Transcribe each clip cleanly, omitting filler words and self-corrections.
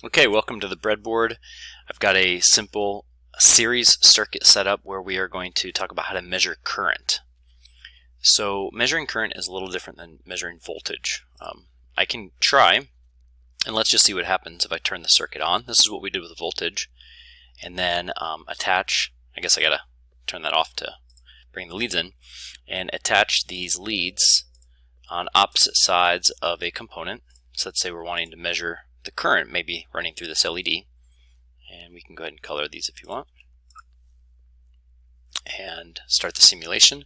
Okay, welcome to the breadboard. I've got a simple series circuit set up where we are going to talk about how to measure current. So measuring current is a little different than measuring voltage. I can try, and let's just see what happens if I turn the circuit on. This is what we did with the voltage. And then attach, I guess I gotta turn that off to bring the leads in, and attach these leads on opposite sides of a component. So let's say we're wanting to measure the current maybe running through this LED, and we can go ahead and color these if you want and start the simulation.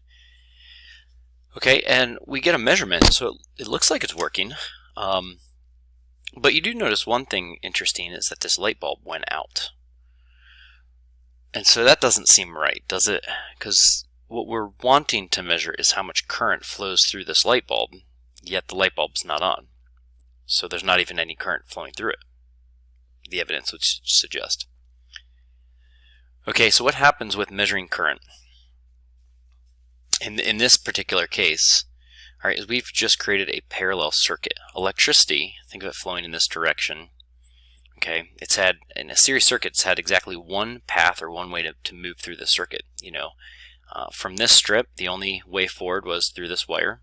Okay, and we get a measurement, so it looks like it's working, but you do notice one thing interesting is that this light bulb went out, and so that doesn't seem right, does it? Because what we're wanting to measure is how much current flows through this light bulb, yet the light bulb's not on. So there's not even any current flowing through it, the evidence would suggest. Okay, so what happens with measuring current? In this particular case, all right, is we've just created a parallel circuit. Electricity, think of it flowing in this direction. Okay, it's had, in a series circuit, it's had exactly one path or one way to move through the circuit. You know, from this strip, the only way forward was through this wire,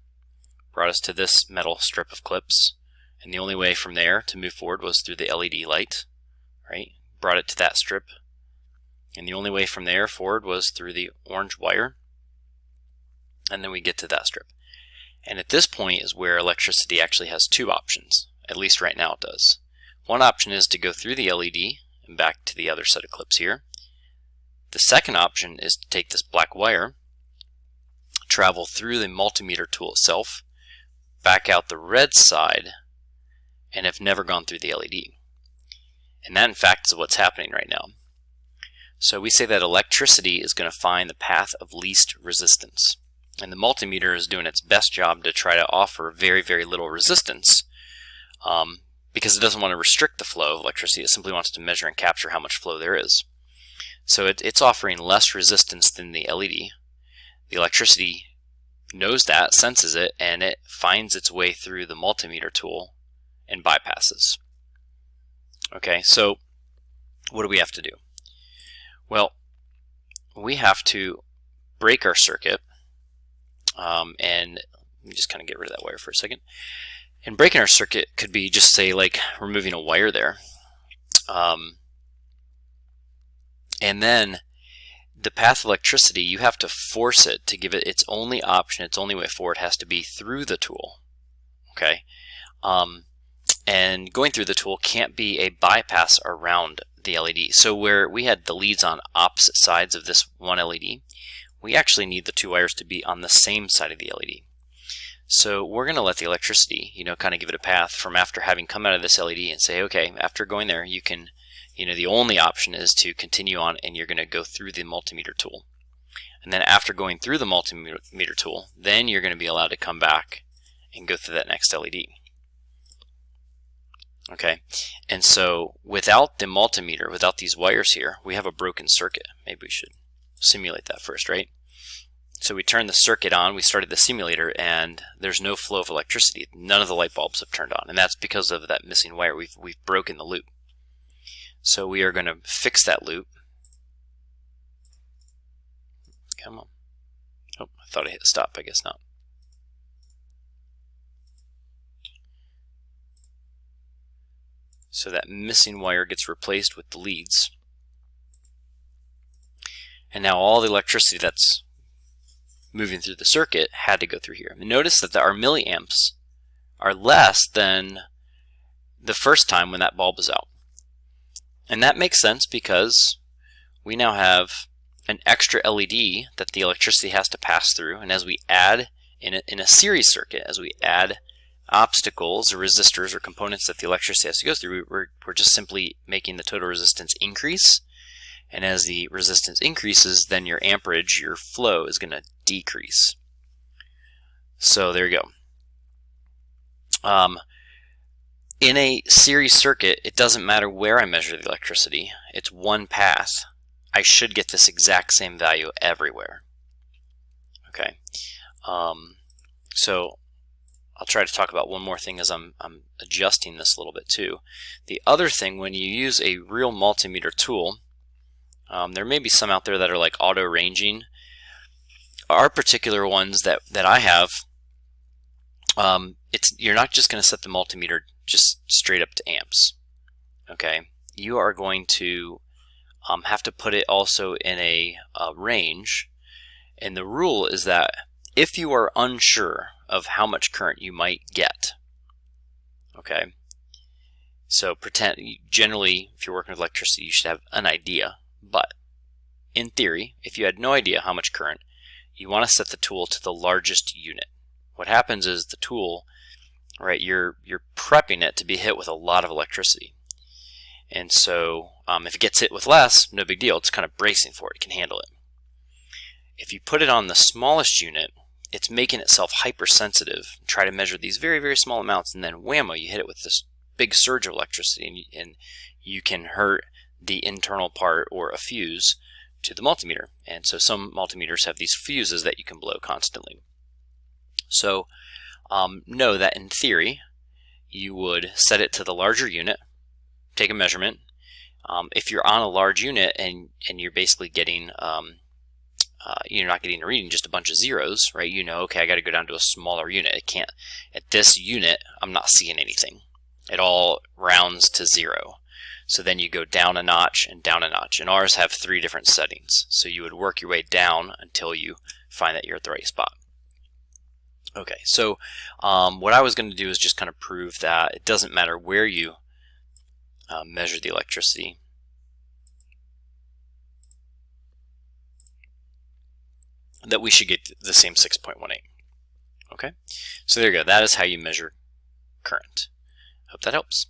brought us to this metal strip of clips. And the only way from there to move forward was through the LED light, right? Brought it to that strip. And the only way from there forward was through the orange wire. And then we get to that strip. And at this point is where electricity actually has two options. At least right now it does. One option is to go through the LED and back to the other set of clips here. The second option is to take this black wire, travel through the multimeter tool itself, back out the red side, and have never gone through the LED. And that in fact is what's happening right now. So we say that electricity is going to find the path of least resistance. And the multimeter is doing its best job to try to offer very, very little resistance because it doesn't want to restrict the flow of electricity. It simply wants to measure and capture how much flow there is. So it's offering less resistance than the LED. The electricity knows that, senses it, and it finds its way through the multimeter tool and bypasses. Okay, so what do we have to do? Well, we have to break our circuit, and let me just kind of get rid of that wire for a second. And breaking our circuit could be just say like removing a wire there. And then the path of electricity, you have to force it to give it its only option, its only way forward has to be through the tool. Okay. And going through the tool can't be a bypass around the LED. So where we had the leads on opposite sides of this one LED, we actually need the two wires to be on the same side of the LED. So we're going to let the electricity, kind of give it a path from after having come out of this LED and say, okay, after going there, you can, the only option is to continue on and you're going to go through the multimeter tool. And then after going through the multimeter tool, then you're going to be allowed to come back and go through that next LED. Okay, and so without the multimeter, without these wires here, we have a broken circuit. Maybe we should simulate that first, right? So we turned the circuit on, we started the simulator, and there's no flow of electricity. None of the light bulbs have turned on, and that's because of that missing wire. We've broken the loop. So we are going to fix that loop. Come on. Oh, I thought I hit stop. I guess not. So that missing wire gets replaced with the leads. And now all the electricity that's moving through the circuit had to go through here. And notice that our milliamps are less than the first time when that bulb was out. And that makes sense because we now have an extra LED that the electricity has to pass through. And as we add in a series circuit, as we add obstacles or resistors or components that the electricity has to go through, we're just simply making the total resistance increase. And as the resistance increases, then your amperage, your flow, is going to decrease. So there you go. In a series circuit, it doesn't matter where I measure the electricity. It's one path. I should get this exact same value everywhere. Okay. So I'll try to talk about one more thing as I'm adjusting this a little bit too. The other thing, when you use a real multimeter tool, there may be some out there that are like auto ranging. Our particular ones that I have, you're not just going to set the multimeter just straight up to amps. Okay, you are going to have to put it also in a range, and the rule is that if you are unsure of how much current you might get, okay, so generally if you're working with electricity you should have an idea, but in theory if you had no idea how much current, you want to set the tool to the largest unit. What happens is the tool, right, you're prepping it to be hit with a lot of electricity. And so if it gets hit with less, no big deal. It's kind of bracing for it. It can handle it. If you put it on the smallest unit, it's making itself hypersensitive. Try to measure these very, very small amounts, and then whammo, you hit it with this big surge of electricity, and you can hurt the internal part or a fuse to the multimeter. And so some multimeters have these fuses that you can blow constantly. So know that in theory, you would set it to the larger unit, take a measurement. If you're on a large unit and you're basically getting, you're not getting a reading, just a bunch of zeros, right? You know, okay, I got to go down to a smaller unit. It can't, at this unit, I'm not seeing anything. It all rounds to 0. So then you go down a notch and down a notch. And ours have 3 different settings. So you would work your way down until you find that you're at the right spot. Okay, so what I was going to do is just kind of prove that it doesn't matter where you measure the electricity. That we should get the same 6.18. Okay, so there you go. That is how you measure current. Hope that helps.